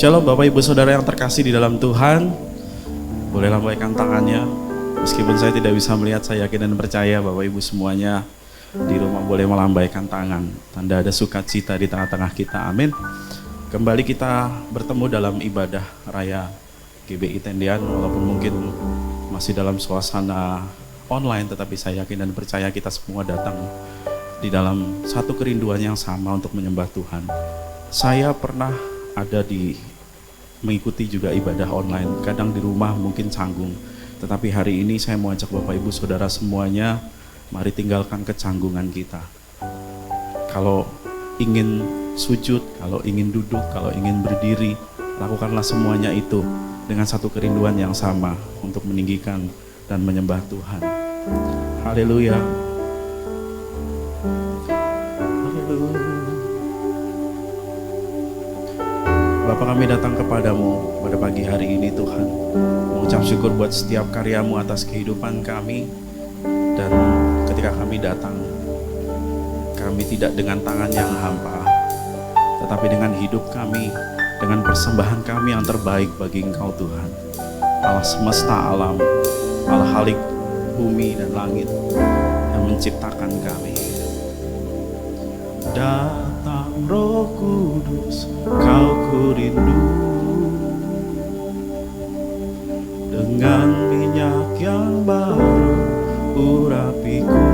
Shalom Bapak Ibu Saudara yang terkasih di dalam Tuhan. Boleh lambaikan tangannya. Meskipun saya tidak bisa melihat, saya yakin dan percaya Bapak Ibu semuanya di rumah boleh melambaikan tangan. Tanda ada sukacita di tengah-tengah kita. Amin. Kembali kita bertemu dalam ibadah raya GBI Tendian. Walaupun mungkin masih dalam suasana online, tetapi saya yakin dan percaya kita semua datang di dalam satu kerinduan yang sama untuk menyembah Tuhan. Saya pernah ada mengikuti juga ibadah online, kadang di rumah mungkin canggung, tetapi hari ini saya mau ajak Bapak Ibu Saudara semuanya, mari tinggalkan kecanggungan kita. Kalau ingin sujud, kalau ingin duduk, kalau ingin berdiri, lakukanlah semuanya itu dengan satu kerinduan yang sama untuk meninggikan dan menyembah Tuhan. Haleluya. Bapa, kami datang kepadamu pada pagi hari ini Tuhan, mengucap syukur buat setiap karyamu atas kehidupan kami. Dan ketika kami datang, kami tidak dengan tangan yang hampa, tetapi dengan hidup kami, dengan persembahan kami yang terbaik bagi Engkau Tuhan, Allah semesta alam, Allah Khalik bumi dan langit yang menciptakan kami. Datang Roh Kudus, Kau kurindu, dengan minyak yang baru urapiku,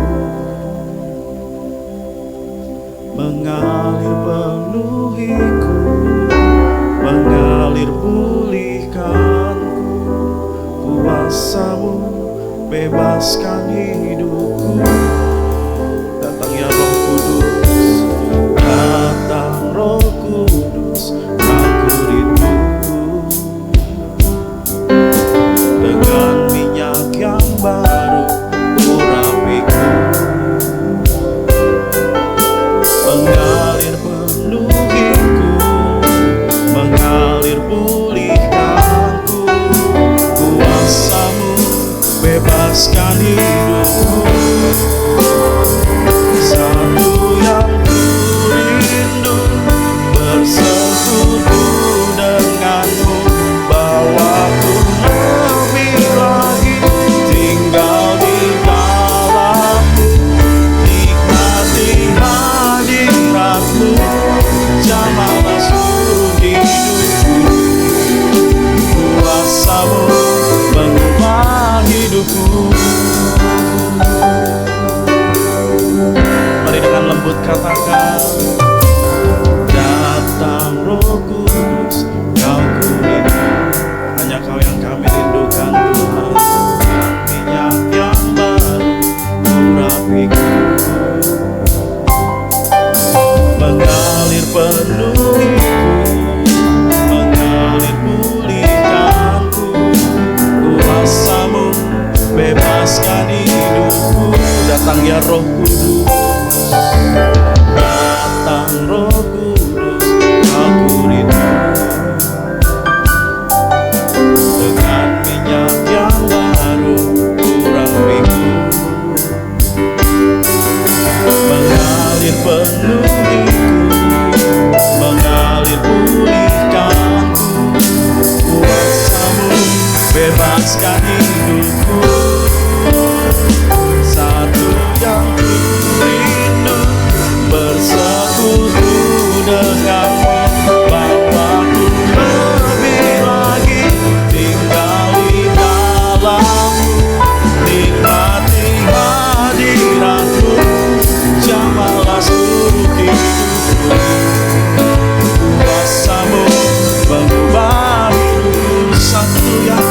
mengalir penuhiku, mengalir pulihkanku, kuasa-Mu bebaskan hidupku. Datang ya Roh Kudus, datang Roh Kudus, aku rindu, dengan minyak yang baru urapiku, mengalir penuhiku, mengalir pulihkanku, kuasa-Mu bebaskan hidupku. Satu yang kurindu, bersekutu denganmu, bawaku lebih lagi, tinggal di dalammu, nikmati hadiratmu, jamahlah seluruh hidupku, kuasa-Mu mengubah hidupku. Mari dengan lembut katakan, datang Roh Kudus, Kau kurindu. Hanya Kau yang kami rindukan Tuhan. Minyak yang baru urapiku, mengalir penuhiku, mengalir pulihkanku, kuasa-Mu bebaskan hidupku. Datang ya Roh Kudus, datang Roh Kudus, aku rindu, dengan minyak yang baru urapiku, mengalir penuhiku, mengalir pulihkanku, kuasa-Mu bebaskan hidupku. Satu yang kurindu, bersekutu denganmu, bawaku lebih lagi, tinggal di dalammu, nikmati hadiratmu, jamahlah seluruh hidupku, kuasa-Mu mengubah hidupku. Satu yang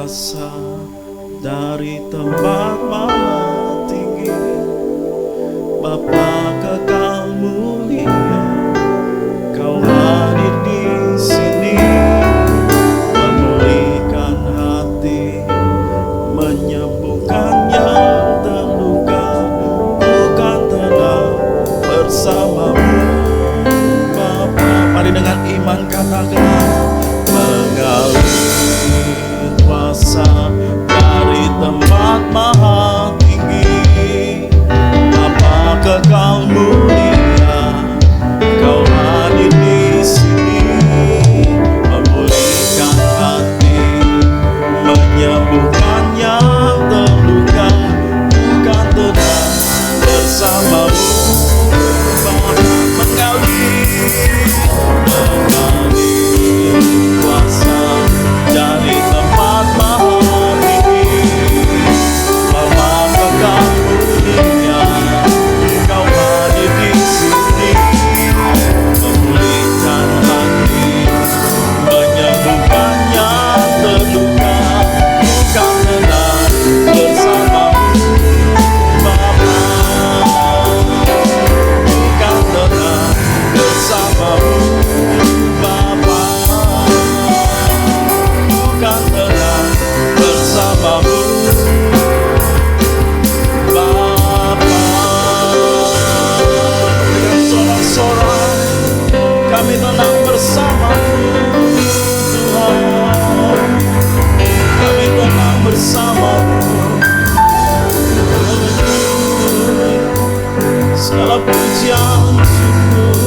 kuasa dari tempat maha tinggi, Bapa kekal mulia, Kau hadir di sini, memulihkan hati, menyembuhkan yang terluka. Bukan tenang bersamamu, Bapa. Mari dengan iman katakan, mengalir kuasa dari tempat maha tinggi, Bapa kekal mulia, Kau hadir di sini, memulihkan hati, menyembuhkan yang terluka. Bukan tenang bersamamu, Bapa. Mengalir kuasa dari tempat maha tinggi, Bapa kekal mulia, Kau hadir di sini, memulihkan hati, menyembuhkan yang terluka. Bukan tenang bersamamu, Bapa. Bukan tenang bersamamu, Bapa. Bukan tenang bersamamu, Bapa. Dengan sorak-sorai kami tenang bersamamu, Tuhan. Kami tenang bersamamu. Segala pujian syukur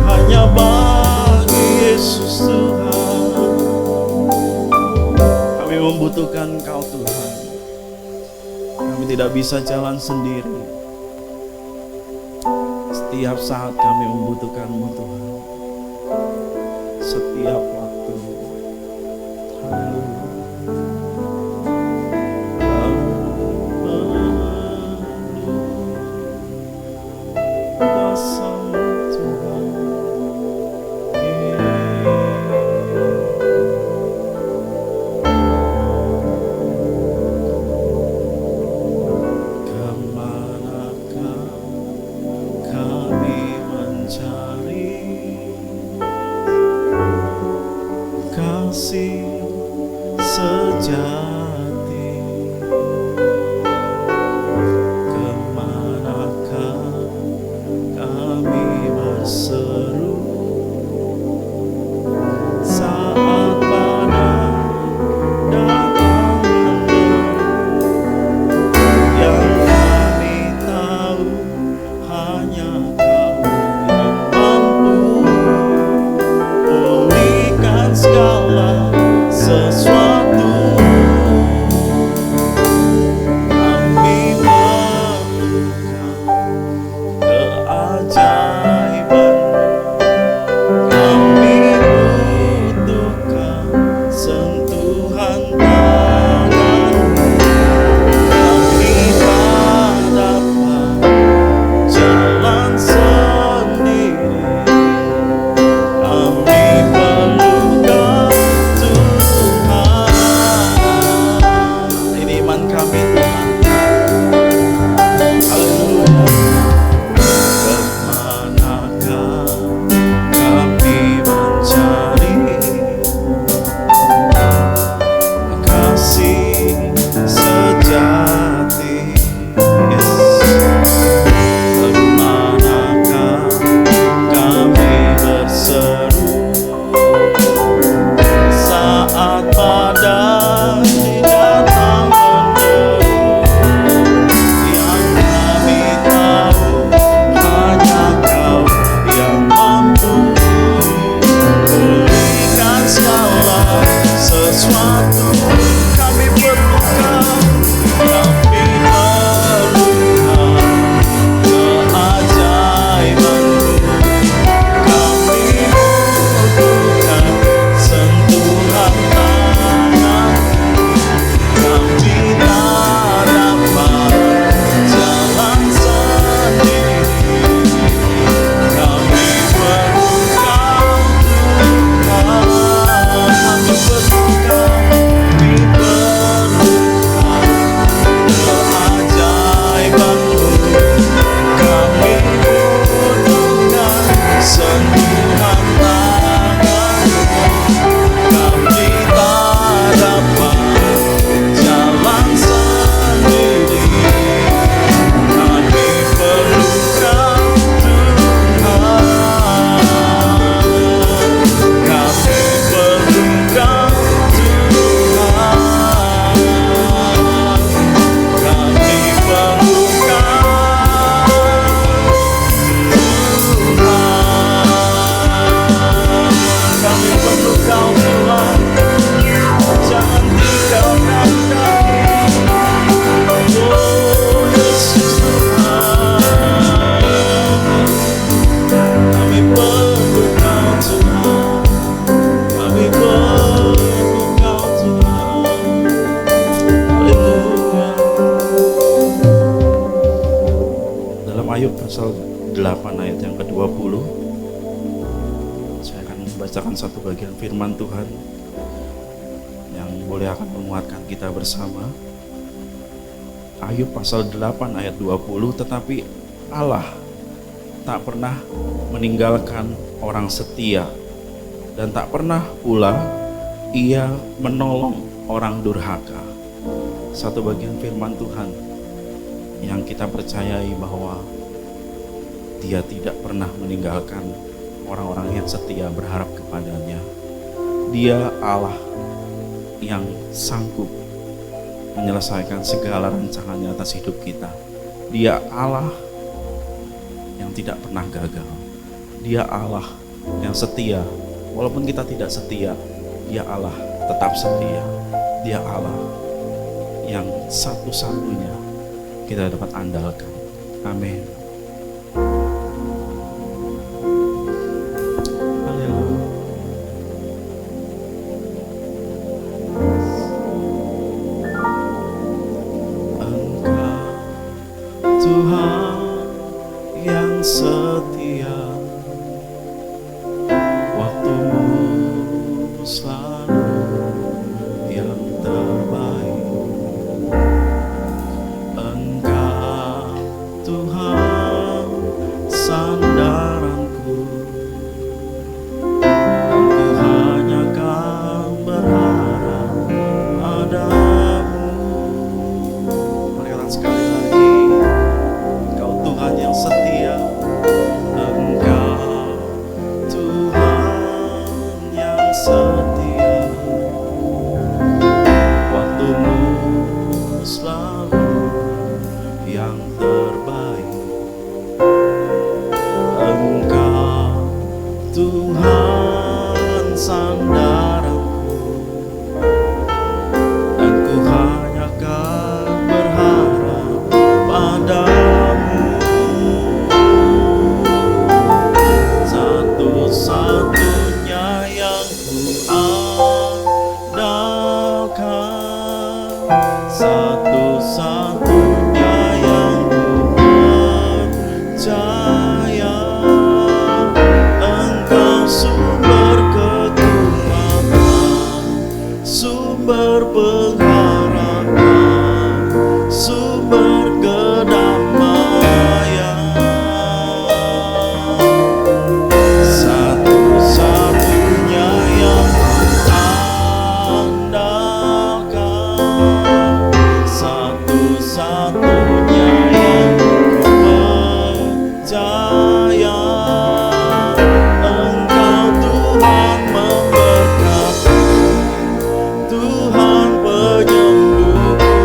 hanya bagi Yesus Tuhan. Kami membutuhkan Kau Tuhan. Kami tidak bisa jalan sendiri. Setiap saat kami membutuhkan-Mu Tuhan. Setiap waktu. Haleluya. Kuasa-Mu Tuhan. Kemanakah kami mencari kasih sejati? Kemanakah kami berseru saat badai datang menerpa? Yang kami tahu hanya Kau yang mampu pulihkan segala sesuatu. Kami perlukan keajaiban, kami butuhkan sentuhan tangan-Mu. Kami tak dapat jalan sendiri, kami perlukan Tuhan. Ini iman kami, Tuhan. Haleluya. Kemanakah kami mencari kasih sejati? Yes. Kemanakah kami berseru saat badai datang menerpa? Yang kami tahu hanya Kau yang mampu pulihkan segala sesuatu. Kami perlukan keajaiban-Mu. Kami butuhkan sentuhan tangan. Kami tak dapat jalan sendiri, kami perlukan Tuhan. Kami perlukan membacakan satu bagian firman Tuhan yang boleh akan menguatkan kita bersama. Ayub pasal 8 ayat 20, tetapi Allah tak pernah meninggalkan orang setia dan tak pernah pula Ia menolong orang durhaka. Satu bagian firman Tuhan yang kita percayai bahwa Dia tidak pernah meninggalkan orang-orang yang setia berharap kepadanya. Dia Allah yang sanggup menyelesaikan segala rancangannya atas hidup kita. Dia Allah yang tidak pernah gagal. Dia Allah yang setia. Walaupun kita tidak setia, Dia Allah tetap setia. Dia Allah yang satu-satunya kita dapat andalkan. Amin. Tuhan yang setia, waktumu selalu yang terbaik. Engkau Tuhan sandaranku, aku hanya akan berharap padamu. Marilah sekali lagi, Tuhan yang setia, Engkau Tuhan yang setia, waktumu selalu yang terbaik. Engkau Tuhan sandaranku, aku hanya akan berharap padamu. Satu-satunya yang ku andalkan, satu-satunya yang ku percaya. Engkau sumber kekuatan, sumber pengharapan, sumber kedamaian. Satu-satunya yang ku andalkan, satu-satunya yang ku percaya. Engkau Tuhan memberkati, Tuhan penyembuhku,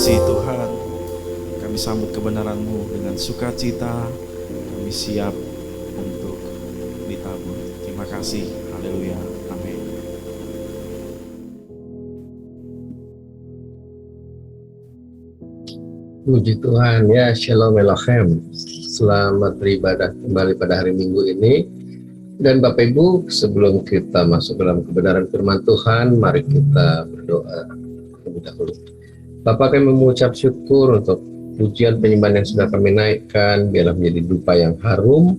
kasih Tuhan, kami sambut kebenaran-Mu dengan sukacita, kami siap untuk ditabur. Terima kasih, haleluya, amin. Puji Tuhan, ya, Shalom Elohim. Selamat beribadah kembali pada hari Minggu ini. Dan Bapak Ibu, sebelum kita masuk dalam kebenaran firman Tuhan, mari kita berdoa terlebih dahulu. Bapak, kami mengucap syukur untuk pujian penyembahan yang sudah kami naikkan, biarlah menjadi dupa yang harum,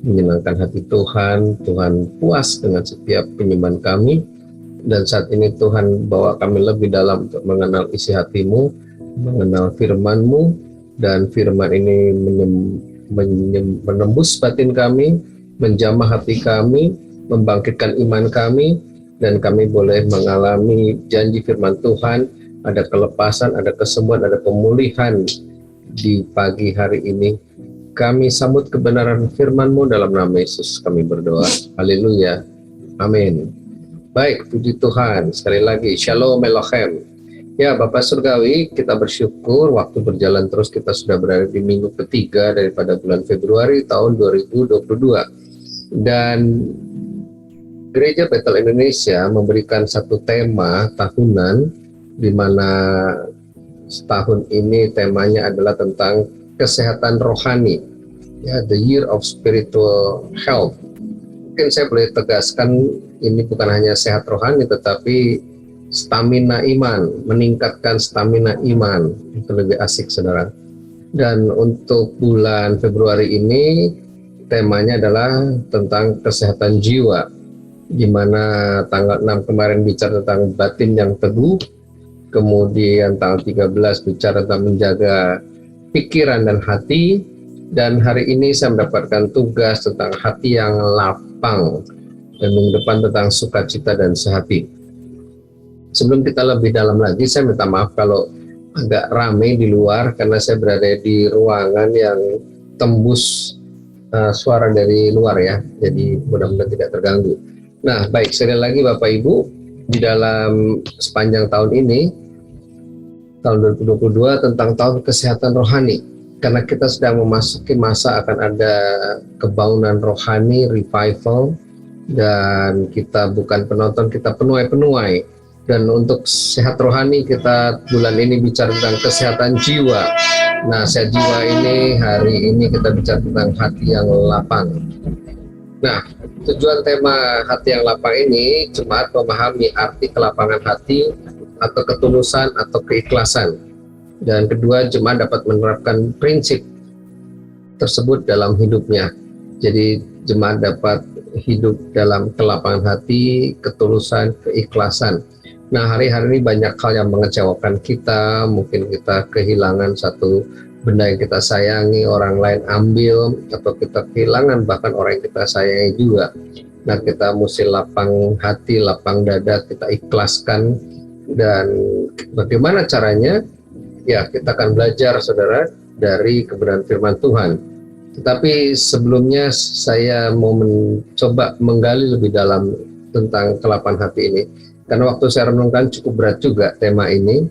menyenangkan hati Tuhan. Tuhan puas dengan setiap penyembahan kami, dan saat ini Tuhan bawa kami lebih dalam untuk mengenal isi hati-Mu, mengenal firman-Mu, dan firman ini menembus batin kami, menjamah hati kami, membangkitkan iman kami, dan kami boleh mengalami janji firman Tuhan, ada kelepasan, ada kesembuhan, ada pemulihan di pagi hari ini. Kami sambut kebenaran firman-Mu dalam nama Yesus kami berdoa. Haleluya. Amin. Baik, puji Tuhan. Sekali lagi, Shalom Elohim. Ya, Bapak Surgawi, kita bersyukur waktu berjalan terus, kita sudah berada di minggu ketiga daripada bulan Februari tahun 2022. Dan Gereja Bethel Indonesia memberikan satu tema tahunan, di mana setahun ini temanya adalah tentang kesehatan rohani, ya, the year of spiritual health. Mungkin saya boleh tegaskan, ini bukan hanya sehat rohani, tetapi stamina iman, meningkatkan stamina iman. Itu lebih asik, saudara. Dan untuk bulan Februari ini temanya adalah tentang kesehatan jiwa, di mana tanggal 6 kemarin bicara tentang batin yang teguh, kemudian tanggal 13 bicara tentang menjaga pikiran dan hati, dan hari ini saya mendapatkan tugas tentang hati yang lapang, dan minggu depan tentang sukacita dan sehati. Sebelum kita lebih dalam lagi, saya minta maaf kalau agak ramai di luar, karena saya berada di ruangan yang tembus suara dari luar, ya. Jadi mudah-mudahan tidak terganggu. Nah, baik, sekali lagi Bapak Ibu, di dalam sepanjang tahun ini, tahun 2022 tentang tahun kesehatan rohani, karena kita sedang memasuki masa akan ada kebangunan rohani, revival, dan kita bukan penonton, kita penuai-penuai. Dan untuk sehat rohani, kita bulan ini bicara tentang kesehatan jiwa. Nah, sehat jiwa ini, hari ini kita bicara tentang hati yang lapang. Nah, tujuan tema hati yang lapang ini, jemaat memahami arti kelapangan hati atau ketulusan atau keikhlasan. Dan kedua, jemaat dapat menerapkan prinsip tersebut dalam hidupnya. Jadi jemaat dapat hidup dalam kelapangan hati, ketulusan, keikhlasan. Nah, hari-hari ini banyak hal yang mengecewakan kita. Mungkin kita kehilangan satu benda yang kita sayangi, orang lain ambil, atau kita kehilangan bahkan orang yang kita sayangi juga. Nah, kita mesti lapang hati, lapang dada, kita ikhlaskan. Dan bagaimana caranya? Ya, kita akan belajar, saudara, dari kebenaran firman Tuhan. Tetapi sebelumnya saya mau mencoba menggali lebih dalam tentang kelapangan hati ini. Karena waktu saya renungkan cukup berat juga tema ini.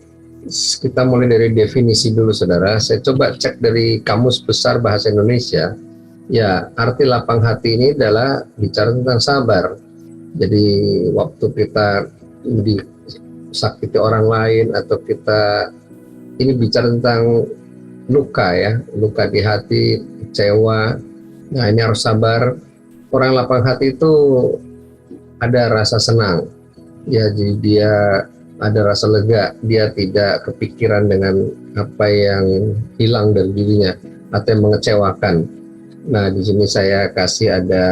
Kita mulai dari definisi dulu, saudara. Saya coba cek dari Kamus Besar Bahasa Indonesia. Ya, arti lapang hati ini adalah bicara tentang sabar. Jadi waktu kita disakiti orang lain, atau kita ini bicara tentang luka, ya, luka di hati, kecewa. Nah, ini harus sabar. Orang lapang hati itu ada rasa senang. Ya, jadi dia ada rasa lega, dia tidak kepikiran dengan apa yang hilang dari dirinya atau yang mengecewakan. Nah, di sini saya kasih ada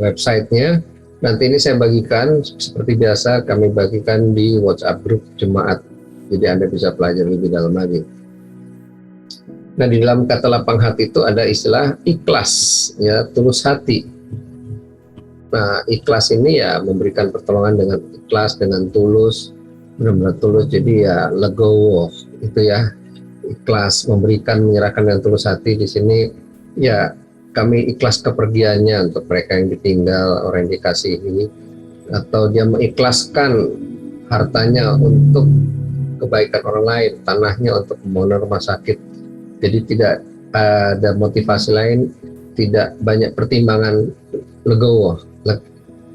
websitenya. Nanti ini saya bagikan seperti biasa, kami bagikan di WhatsApp grup jemaat. Jadi Anda bisa pelajari lebih dalam lagi. Nah, di dalam kata lapang hati itu ada istilah ikhlas, ya, tulus hati. Nah, ikhlas ini ya memberikan pertolongan dengan ikhlas, dengan tulus, benar-benar tulus. Jadi ya legowo, itu ya, ikhlas, memberikan, menyerahkan dengan tulus hati. Di sini ya kami ikhlas kepergiannya untuk mereka yang ditinggal, orang yang dikasihi, atau dia mengikhlaskan hartanya untuk kebaikan orang lain, tanahnya untuk pembangunan rumah sakit. Jadi tidak ada motivasi lain, tidak banyak pertimbangan, legowo,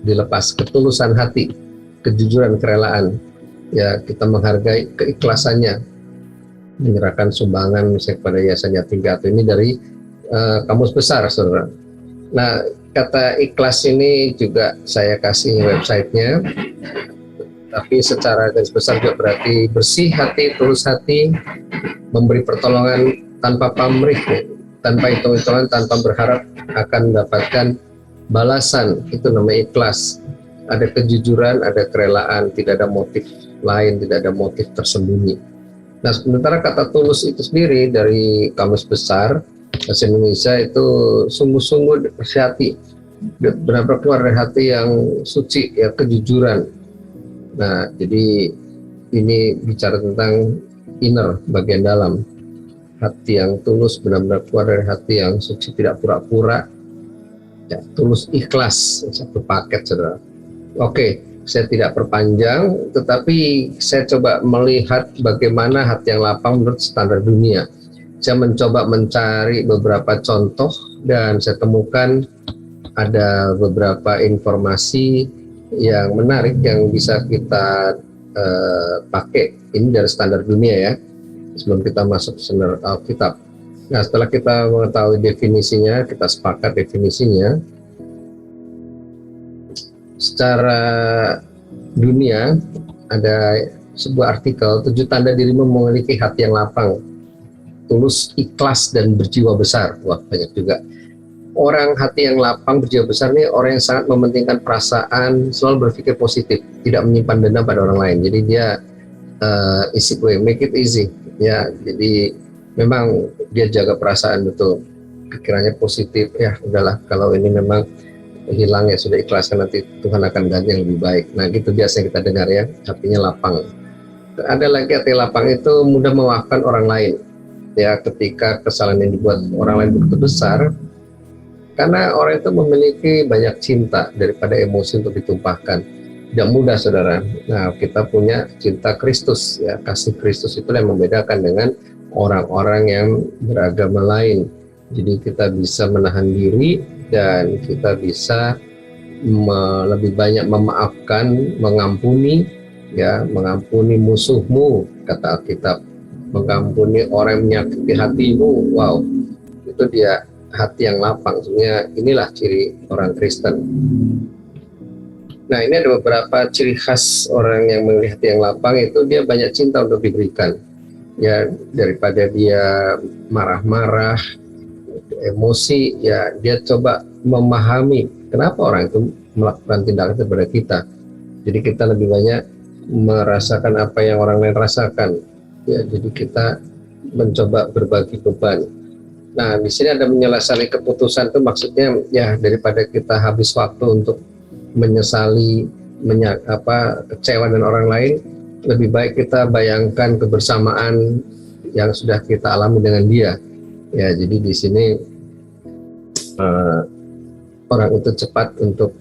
dilepas, ketulusan hati, kejujuran, kerelaan. Ya, kita menghargai keikhlasannya, menyerahkan sumbangan misalnya kepada Yayasan Yatim Piatu. Ini dari Kamus Besar, saudara. Nah, kata ikhlas ini juga saya kasih websitenya, tapi secara garis besar juga berarti bersih hati, tulus hati, memberi pertolongan tanpa pamrih, tanpa hitung-hitungan, tanpa berharap akan mendapatkan balasan. Itu namanya ikhlas. Ada kejujuran, ada kerelaan, tidak ada motif lain, tidak ada motif tersembunyi. Nah, sementara kata tulus itu sendiri dari Kamus Besar Bahasa Indonesia itu sungguh-sungguh bersih hati, benar-benar keluar dari hati yang suci, ya, kejujuran. Nah, jadi ini bicara tentang inner, bagian dalam. Hati yang tulus, benar-benar keluar dari hati yang suci, tidak pura-pura, ya, tulus ikhlas, satu paket, saudara. Oke, saya tidak perpanjang, tetapi saya coba melihat bagaimana hati yang lapang menurut standar dunia. Saya mencoba mencari beberapa contoh dan saya temukan ada beberapa informasi yang menarik yang bisa kita pakai. Ini dari standar dunia, ya, sebelum kita masuk ke standar Alkitab. Nah, setelah kita mengetahui definisinya, kita sepakat definisinya. Secara dunia ada sebuah artikel, 7 tanda dirimu memiliki hati yang lapang, tulus, ikhlas, dan berjiwa besar. Wah, banyak juga. Orang hati yang lapang, berjiwa besar ini orang yang sangat mementingkan perasaan, selalu berpikir positif, tidak menyimpan dendam pada orang lain. Jadi dia easy way, make it easy. Ya, jadi memang dia jaga perasaan betul, pikirannya positif. Ya, udahlah, kalau ini memang hilang ya sudah, ikhlaskan, nanti Tuhan akan ganti yang lebih baik. Nah, gitu biasa kita dengar, ya, hatinya lapang. Ada lagi hati lapang itu mudah memaafkan orang lain. Ya, ketika kesalahan yang dibuat orang lain begitu besar, karena orang itu memiliki banyak cinta daripada emosi untuk ditumpahkan. Tidak mudah, saudara. Nah, kita punya cinta Kristus, ya, kasih Kristus itu yang membedakan dengan orang-orang yang beragama lain. Jadi kita bisa menahan diri dan kita bisa lebih banyak memaafkan, mengampuni, ya, mengampuni musuhmu, kata Alkitab. Mengampuni orang yang menyakiti hatimu. Wow, itu dia hati yang lapang. Sebenarnya inilah ciri orang Kristen. Nah, ini ada beberapa ciri khas orang yang memiliki hati yang lapang, itu dia banyak cinta untuk diberikan. Ya, daripada dia marah-marah, emosi, ya, dia coba memahami kenapa orang itu melakukan tindakan kepada kita. Jadi kita lebih banyak merasakan apa yang orang lain rasakan. Ya, jadi kita mencoba berbagi beban. Nah, di sini ada menyelesaikan keputusan, itu maksudnya ya, daripada kita habis waktu untuk menyesali, kecewa dengan orang lain, lebih baik kita bayangkan kebersamaan yang sudah kita alami dengan dia. Ya, jadi di sini orang itu cepat untuk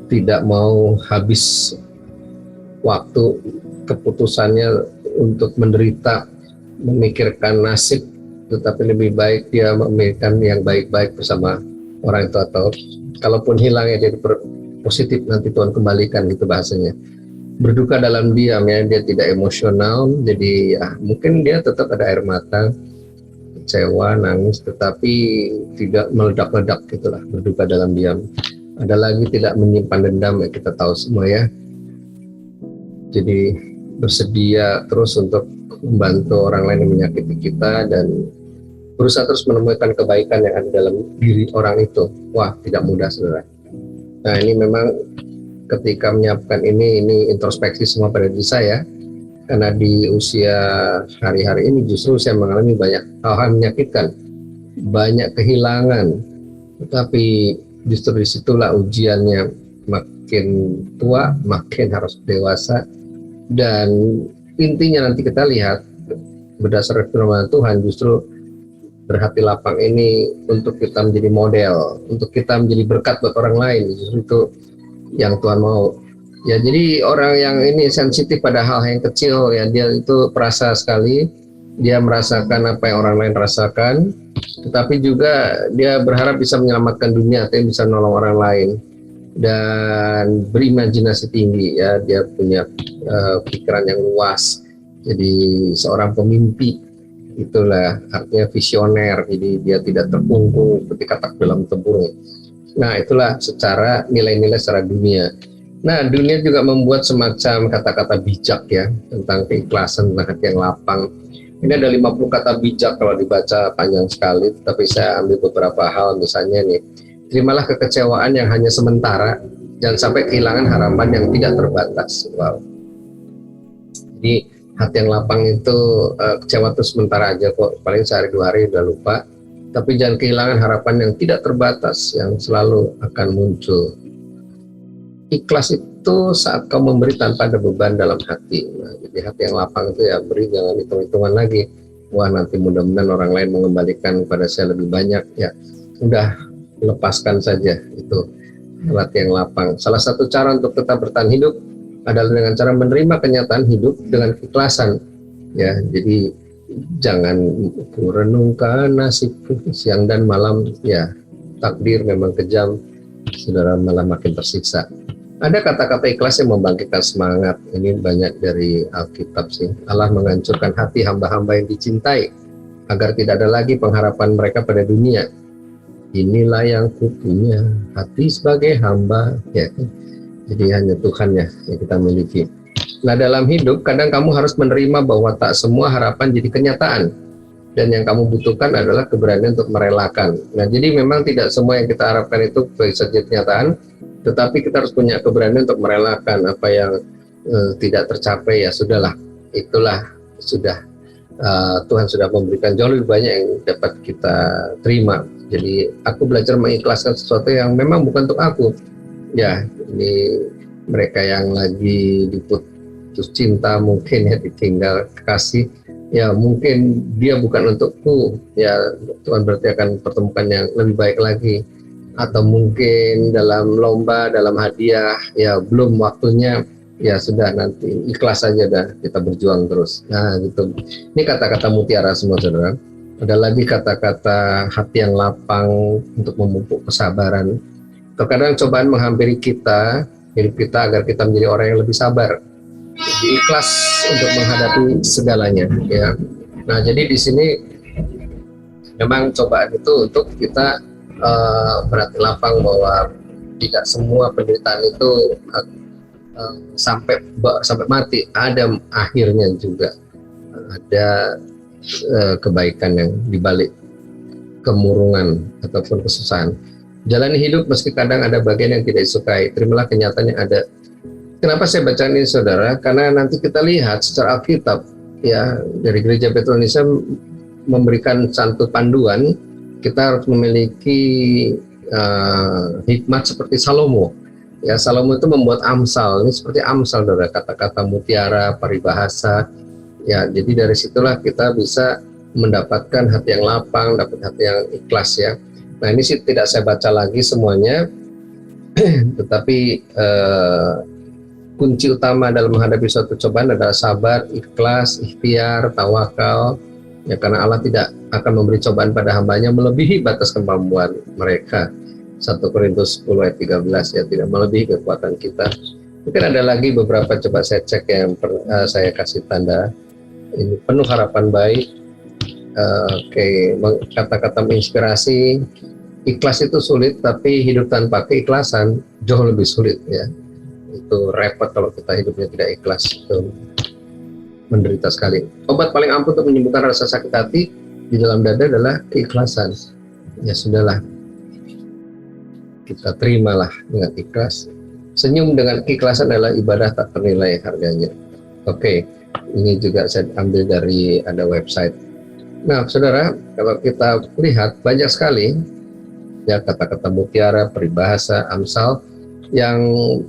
tidak mau habis waktu keputusannya untuk menderita, memikirkan nasib, tetapi lebih baik dia memikirkan yang baik-baik bersama orang itu, atau kalaupun hilang ya jadi positif, nanti Tuhan kembalikan, gitu bahasanya. Berduka dalam diam, ya, dia tidak emosional, jadi ya mungkin dia tetap ada air mata, kecewa, nangis, tetapi tidak meledak-ledak, gitulah, berduka dalam diam. Ada lagi tidak menyimpan dendam, ya, kita tahu semua, ya. Jadi bersedia terus untuk membantu orang lain yang menyakiti kita dan berusaha terus menemukan kebaikan yang ada dalam diri orang itu. Wah, tidak mudah, saudara. Nah, ini memang ketika menyiapkan ini introspeksi semua pada diri saya, karena di usia hari-hari ini justru saya mengalami banyak hal-hal menyakitkan, banyak kehilangan, tetapi justru disitulah ujiannya. Makin tua, makin harus dewasa. Dan intinya nanti kita lihat berdasarkan firman Tuhan, justru berhati lapang ini untuk kita menjadi model, untuk kita menjadi berkat buat orang lain. Justru itu yang Tuhan mau. Ya, jadi orang yang ini sensitif pada hal yang kecil, ya dia itu perasa sekali, dia merasakan apa yang orang lain rasakan, tetapi juga dia berharap bisa menyelamatkan dunia atau bisa menolong orang lain dan berimajinasi tinggi, ya dia punya pikiran yang luas. Jadi seorang pemimpi, itulah artinya visioner. Jadi dia tidak terkungkung ketika tak dalam tempurung. Nah, itulah secara nilai-nilai secara dunia. Nah, dunia juga membuat semacam kata-kata bijak ya tentang keikhlasan, tentang hati yang lapang. Ini ada 50 kata bijak kalau dibaca panjang sekali, tapi saya ambil beberapa hal. Misalnya nih, terimalah kekecewaan yang hanya sementara, jangan sampai kehilangan harapan yang tidak terbatas. Wow. Jadi hati yang lapang itu kecewa itu sementara aja kok, paling sehari 2 hari udah lupa. Tapi jangan kehilangan harapan yang tidak terbatas, yang selalu akan muncul. Ikhlas itu saat kau memberi tanpa ada beban dalam hati. Nah, jadi hati yang lapang itu ya beri, jangan hitung-hitungan lagi. Wah, nanti mudah-mudahan orang lain mengembalikan kepada saya lebih banyak. Ya, udah lepaskan saja, itu hati yang lapang. Salah satu cara untuk tetap bertahan hidup adalah dengan cara menerima kenyataan hidup dengan keikhlasan. Ya, jadi jangan renungkan nasibku siang dan malam. Ya, takdir memang kejam, saudara malah makin tersiksa. Ada kata-kata ikhlas yang membangkitkan semangat. Ini banyak dari Alkitab sih. Allah menghancurkan hati hamba-hamba yang dicintai agar tidak ada lagi pengharapan mereka pada dunia. Inilah yang kupunya, hati sebagai hamba. Ya, jadi hanya Tuhan ya yang kita miliki. Nah, dalam hidup kadang kamu harus menerima bahwa tak semua harapan jadi kenyataan. Dan yang kamu butuhkan adalah keberanian untuk merelakan. Nah, jadi memang tidak semua yang kita harapkan itu bisa jadi kenyataan, tetapi kita harus punya keberanian untuk merelakan apa yang tidak tercapai. Ya sudahlah, itulah sudah Tuhan sudah memberikan jauh lebih banyak yang dapat kita terima. Jadi aku belajar mengikhlaskan sesuatu yang memang bukan untuk aku. Ya, ini mereka yang lagi diputus cinta mungkin ya, ditinggal kekasih, ya mungkin dia bukan untukku, ya Tuhan berarti akan pertemukan yang lebih baik lagi. Atau mungkin dalam lomba, dalam hadiah, ya belum waktunya, ya sudah nanti ikhlas saja dah, kita berjuang terus. Nah gitu, ini kata-kata mutiara semua saudara. Ada lagi kata-kata hati yang lapang untuk memupuk kesabaran. Terkadang cobaan menghampiri kita, hidup kita, agar kita menjadi orang yang lebih sabar, jadi ikhlas untuk menghadapi segalanya ya. Nah, jadi di sini memang cobaan itu untuk kita berhati lapang bahwa tidak semua penderitaan itu sampai mati, ada akhirnya juga, ada kebaikan yang dibalik kemurungan ataupun kesusahan. Jalani hidup meski kadang ada bagian yang tidak disukai, terimalah kenyataan yang ada. Kenapa saya baca ini saudara? Karena nanti kita lihat secara Alkitab ya, dari Gereja Petrus Indonesia memberikan satu panduan, kita harus memiliki hikmat seperti Salomo. Ya, Salomo itu membuat Amsal, ini seperti Amsal saudara, kata-kata mutiara, paribahasa. Ya, jadi dari situlah kita bisa mendapatkan hati yang lapang, dapat hati yang ikhlas ya. Nah, ini sih tidak saya baca lagi semuanya, tetapi kunci utama dalam menghadapi suatu cobaan adalah sabar, ikhlas, ikhtiar, tawakal. Ya, karena Allah tidak akan memberi cobaan pada hambanya melebihi batas kemampuan mereka. 1 Korintus 10 ayat 13 ya, tidak melebihi kekuatan kita. Mungkin ada lagi beberapa, coba saya cek yang saya kasih tanda. Ini penuh harapan baik. Kata-kata menginspirasi. Ikhlas itu sulit, tapi hidup tanpa keikhlasan jauh lebih sulit ya. Itu repot kalau kita hidupnya tidak ikhlas, itu menderita sekali. Obat paling ampuh untuk menyembuhkan rasa sakit hati di dalam dada adalah keikhlasan. Ya sudahlah, kita terimalah dengan ikhlas. Senyum dengan keikhlasan adalah ibadah tak ternilai harganya. Oke, ini juga saya ambil dari ada website. Nah saudara, kalau kita lihat banyak sekali ya kata-kata mutiara, peribahasa, Amsal yang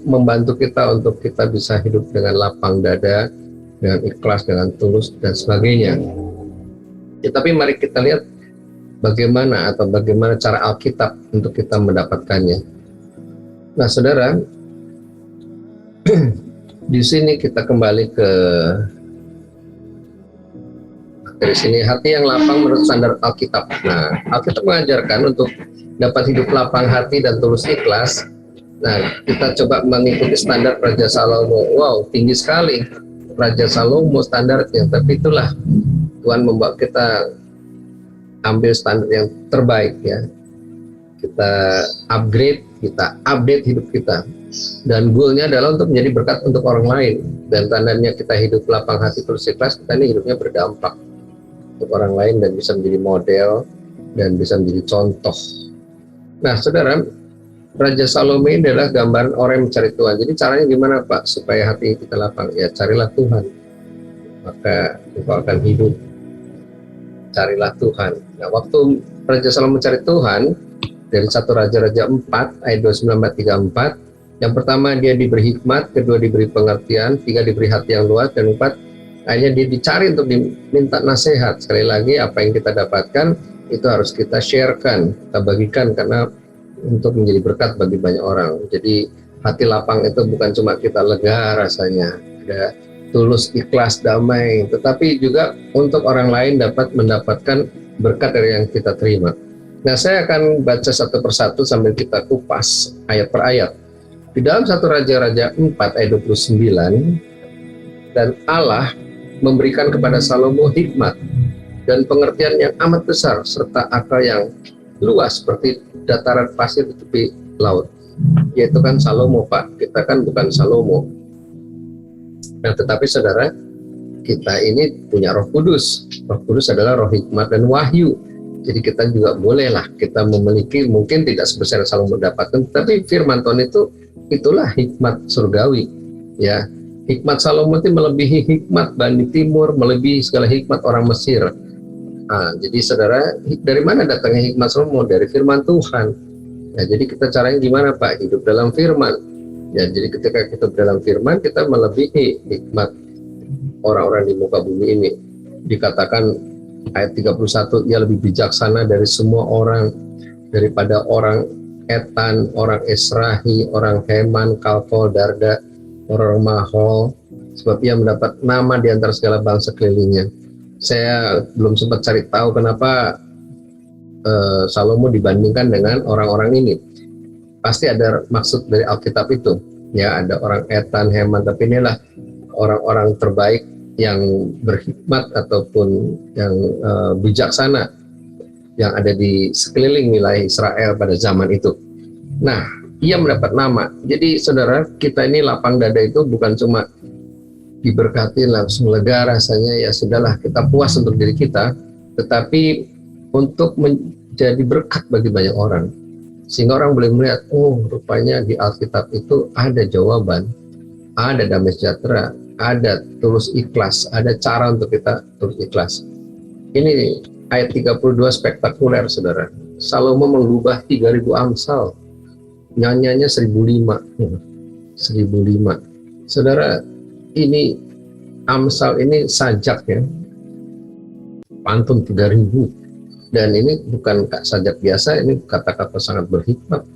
membantu kita untuk kita bisa hidup dengan lapang dada, dengan ikhlas, dengan tulus dan sebagainya. Ya, tapi mari kita lihat bagaimana cara Alkitab untuk kita mendapatkannya. Nah, saudara, Di sini kita kembali ke dari sini, hati yang lapang menurut standar Alkitab. Nah, Alkitab mengajarkan untuk dapat hidup lapang hati dan tulus ikhlas. Nah, kita coba mengikuti standar Raja Salomo. Wow, tinggi sekali Raja Salomo standarnya. Tapi itulah Tuhan membuat kita ambil standar yang terbaik ya. Kita upgrade, kita update hidup kita. Dan goalnya adalah untuk menjadi berkat untuk orang lain. Dan tandanya kita hidup lapang hati tulus ikhlas, kita ini hidupnya berdampak untuk orang lain dan bisa menjadi model dan bisa menjadi contoh. Nah, saudara, Raja Salomo ini adalah gambaran orang yang mencari Tuhan. Jadi caranya gimana Pak supaya hati kita lapang? Ya carilah Tuhan, maka engkau akan hidup. Carilah Tuhan. Nah, waktu Raja Salomo mencari Tuhan, dari 1 Raja-Raja 4 ayat 29-34, yang pertama dia diberi hikmat, kedua diberi pengertian, tiga diberi hati yang luas, dan empat akhirnya dia dicari untuk diminta nasihat. Sekali lagi, apa yang kita dapatkan itu harus kita sharekan, kita bagikan, karena untuk menjadi berkat bagi banyak orang. Jadi hati lapang itu bukan cuma kita lega rasanya, ada tulus, ikhlas, damai, tetapi juga untuk orang lain dapat mendapatkan berkat dari yang kita terima. Nah, saya akan baca satu persatu sambil kita kupas ayat per ayat. Di dalam 1 Raja-Raja 4 ayat 29, dan Allah memberikan kepada Salomo hikmat dan pengertian yang amat besar serta akal yang luas seperti dataran pasir di tepi laut. Yaitu kan Salomo, Pak. Kita kan bukan Salomo. Nah, tetapi saudara, kita ini punya Roh Kudus. Roh Kudus adalah roh hikmat dan wahyu. Jadi kita juga bolehlah kita memiliki, mungkin tidak sebesar Salomo dapatkan, tapi firman Tuhan itu itulah hikmat surgawi. Ya, hikmat Salomo itu melebihi hikmat Bani Timur, melebihi segala hikmat orang Mesir. Nah, jadi saudara, dari mana datangnya hikmat Salomo? Dari firman Tuhan. Nah, jadi kita caranya gimana Pak? Hidup dalam firman. Ya, jadi ketika kita dalam firman, kita melebihi hikmat orang-orang di muka bumi ini. Dikatakan ayat 31, ia lebih bijaksana dari semua orang, daripada orang Etan, orang Esrahi, orang Heman, Kalkol, Darda, orang Mahol, sebab ia mendapat nama di antara segala bangsa kelilingnya. Saya belum sempat cari tahu kenapa Salomo dibandingkan dengan orang-orang ini. Pasti ada maksud dari Alkitab itu. Ya, ada orang Etan, Heman, tapi inilah orang-orang terbaik yang berhikmat ataupun yang bijaksana yang ada di sekeliling wilayah Israel pada zaman itu. Nah, ia mendapat nama. Jadi saudara, kita ini lapang dada itu bukan cuma diberkati langsung lega rasanya, ya sudahlah kita puas untuk diri kita, tetapi untuk menjadi berkat bagi banyak orang. Sehingga orang boleh melihat, oh rupanya di Alkitab itu ada jawaban, ada damai sejahtera, ada tulus ikhlas, ada cara untuk kita tulus ikhlas. Ini ayat 32 spektakuler saudara. Salomo mengubah 3000 amsal, nyanyiannya 1005. 1005. Saudara, ini amsal ini sajak ya, pantun 3000. Dan ini bukan sajak biasa, ini kata-kata sangat berhikmat,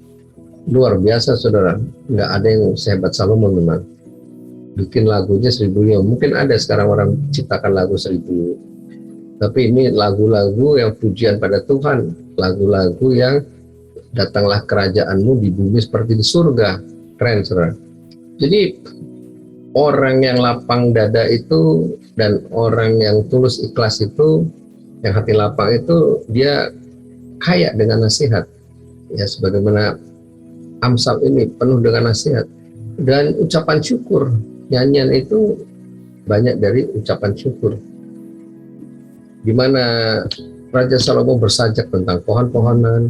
luar biasa saudara. Nggak ada yang sehebat Salomo memang. Bikin lagunya 1005. Mungkin ada sekarang orang ciptakan lagu 1000, tapi ini lagu-lagu yang pujian pada Tuhan, lagu-lagu yang datanglah kerajaanmu di bumi seperti di surga. Keren saudara. Jadi orang yang lapang dada itu dan orang yang tulus ikhlas itu, yang hati lapang itu, dia kaya dengan nasihat. Ya, sebagaimana Amsal ini penuh dengan nasihat dan ucapan syukur. Nyanyian itu banyak dari ucapan syukur. Di mana Raja Salomo bersajak tentang pohon-pohonan,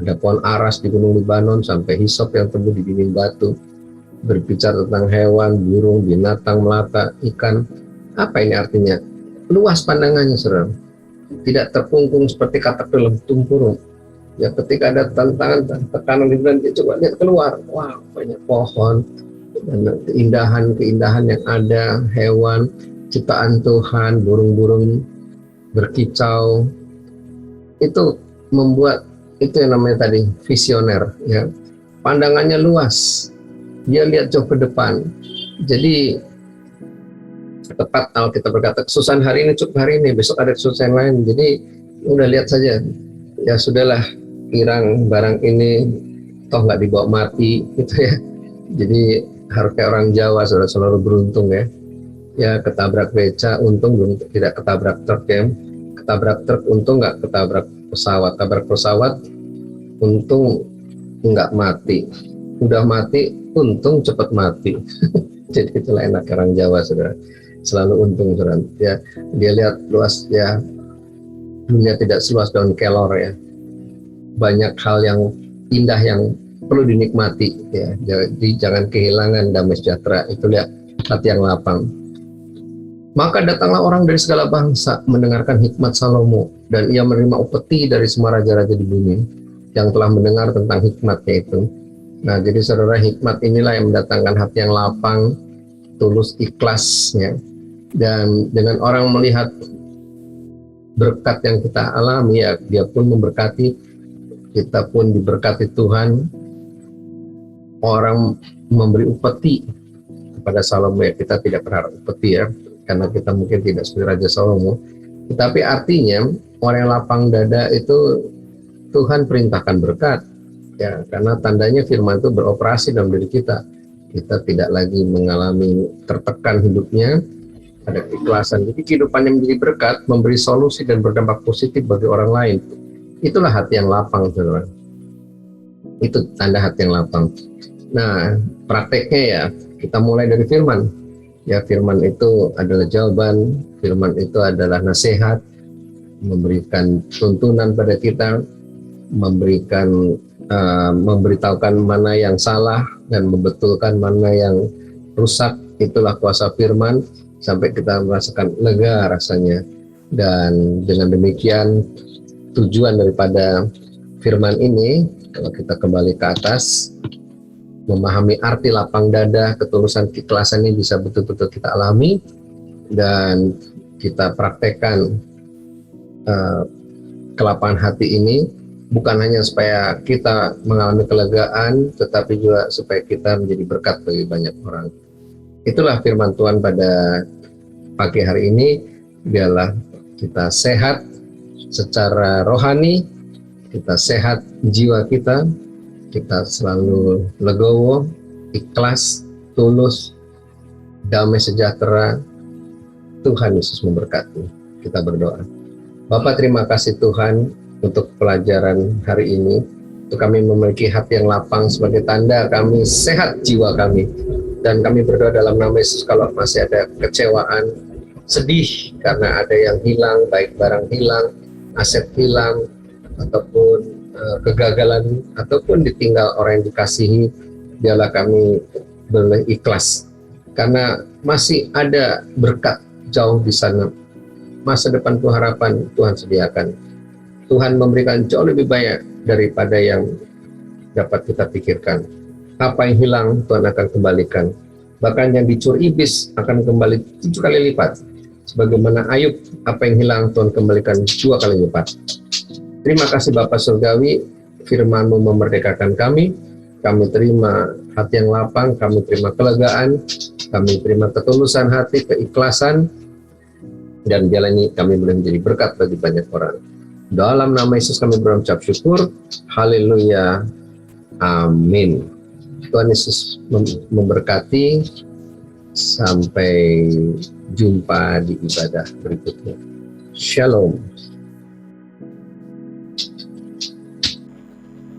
ada pohon aras di Gunung Libanon sampai hisop yang tumbuh di dinding batu. Berbicara tentang hewan, burung, binatang melata, ikan. Apa ini artinya? Luas pandangannya, saudara. Tidak terkungkung seperti kata film tumpurung. Ya, ketika ada tantangan, tekanan, dia coba lihat keluar. Wah, banyak pohon, dan keindahan yang ada, hewan, ciptaan Tuhan, burung-burung berkicau. Itu membuat, itu yang namanya tadi visioner, ya. Pandangannya luas. Dia lihat jauh ke depan. Jadi tepat Alkitab berkata kesusahan hari ini cukup hari ini, besok ada kesusahan lain. Jadi udah lihat saja, ya sudahlah, kirang barang ini toh nggak dibawa mati gitu ya. Jadi harus kayak orang Jawa, saudara, selalu beruntung ya. Ya ketabrak beca, untung belum, tidak ketabrak truk ya. Ketabrak truk, untung nggak ketabrak pesawat. Tabrak pesawat, untung nggak mati. Udah mati, untung cepat mati. Jadi itulah enak orang Jawa, saudara. Selalu untung, saudara. Ya, dia lihat luas ya, dunia tidak seluas daun kelor ya. Banyak hal yang indah yang perlu dinikmati ya. Jadi jangan kehilangan damai sejahtera. Itu lihat hati yang lapang. Maka datanglah orang dari segala bangsa mendengarkan hikmat Salomo, dan ia menerima upeti dari semua raja-raja di bumi yang telah mendengar tentang hikmatnya itu. Nah, jadi saudara, hikmat inilah yang mendatangkan hati yang lapang, tulus, ikhlas ya. Dan dengan orang melihat berkat yang kita alami ya, dia pun memberkati, kita pun diberkati Tuhan. Orang memberi upeti kepada Salomo ya, kita tidak berharap upeti ya, karena kita mungkin tidak seperti Raja Salomo. Tetapi artinya orang yang lapang dada itu Tuhan perintahkan berkat ya, karena tandanya firman itu beroperasi dalam diri kita. Kita tidak lagi mengalami tertekan hidupnya, ada keikhlasan. Jadi kehidupannya menjadi berkat, memberi solusi dan berdampak positif bagi orang lain. Itulah hati yang lapang, saudara. Itu tanda hati yang lapang. Nah, prakteknya ya, kita mulai dari firman. Ya, firman itu adalah jawaban, firman itu adalah nasihat, memberikan tuntunan pada kita, memberitahukan mana yang salah dan membetulkan mana yang rusak. Itulah kuasa firman, sampai kita merasakan lega rasanya. Dan dengan demikian tujuan daripada firman ini, kalau kita kembali ke atas, memahami arti lapang dada, ketulusan, keikhlasan ini bisa betul-betul kita alami dan kita praktekkan. Kelapangan hati ini bukan hanya supaya kita mengalami kelegaan, tetapi juga supaya kita menjadi berkat bagi banyak orang. Itulah firman Tuhan pada pagi hari ini. Biarlah kita sehat secara rohani, kita sehat jiwa kita selalu legowo, ikhlas, tulus, damai sejahtera. Tuhan Yesus memberkati. Kita berdoa. Bapa, terima kasih Tuhan untuk pelajaran hari ini. Untuk kami memiliki hati yang lapang sebagai tanda kami sehat jiwa kami. Dan kami berdoa dalam nama Yesus, kalau masih ada kecewaan, sedih karena ada yang hilang, baik barang hilang, aset hilang, ataupun kegagalan, ataupun ditinggal orang yang dikasihi, biarlah kami boleh ikhlas. Karena masih ada berkat jauh di sana. Masa depan itu harapan Tuhan sediakan. Tuhan memberikan jauh lebih banyak daripada yang dapat kita pikirkan. Apa yang hilang Tuhan akan kembalikan. Bahkan yang dicuri iblis akan kembali 7 kali lipat. Sebagaimana Ayub, apa yang hilang Tuhan kembalikan 2 kali lipat. Terima kasih Bapa Surgawi, firman-Mu memerdekakan kami. Kami terima hati yang lapang, kami terima kelegaan, kami terima ketulusan hati, keikhlasan, dan jalani kami boleh menjadi berkat bagi banyak orang. Dalam nama Yesus kami berucap syukur. Haleluya. Amin. Tuhan Yesus memberkati. Sampai jumpa di ibadah berikutnya. Shalom.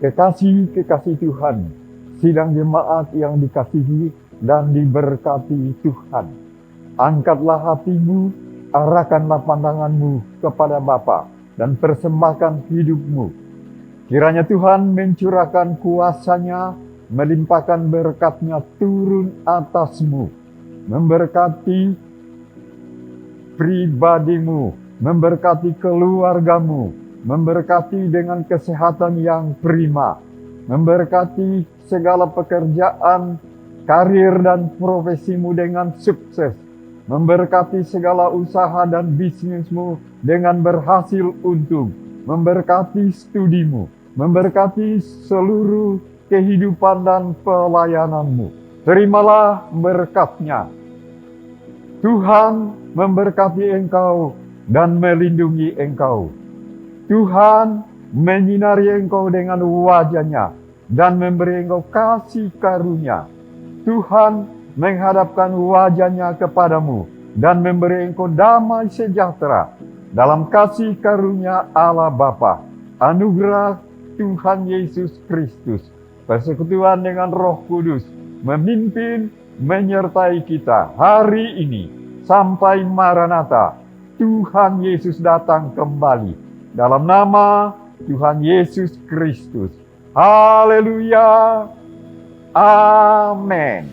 Kekasih Tuhan, sidang jemaat yang dikasihi dan diberkati Tuhan, angkatlah hatimu, arahkanlah pandanganmu kepada Bapa dan persembahkan hidupmu. Kiranya Tuhan mencurahkan kuasa-Nya, melimpahkan berkat-Nya turun atasmu, memberkati pribadimu, memberkati keluargamu, memberkati dengan kesehatan yang prima, memberkati segala pekerjaan, karir dan profesimu dengan sukses, memberkati segala usaha dan bisnismu dengan berhasil untung, memberkati studimu, memberkati seluruh kehidupan dan pelayananmu. terimalah berkat-Nya. Tuhan memberkati engkau dan melindungi engkau. Tuhan menyinari engkau dengan wajah-Nya dan memberi engkau kasih karunia. Tuhan menghadapkan wajah-Nya kepadamu dan memberi engkau damai sejahtera. Dalam kasih karunia Allah Bapa, anugerah Tuhan Yesus Kristus, persekutuan dengan Roh Kudus, memimpin, menyertai kita hari ini sampai Maranatha. Tuhan Yesus datang kembali. Dalam nama Tuhan Yesus Kristus. Haleluya. Amin.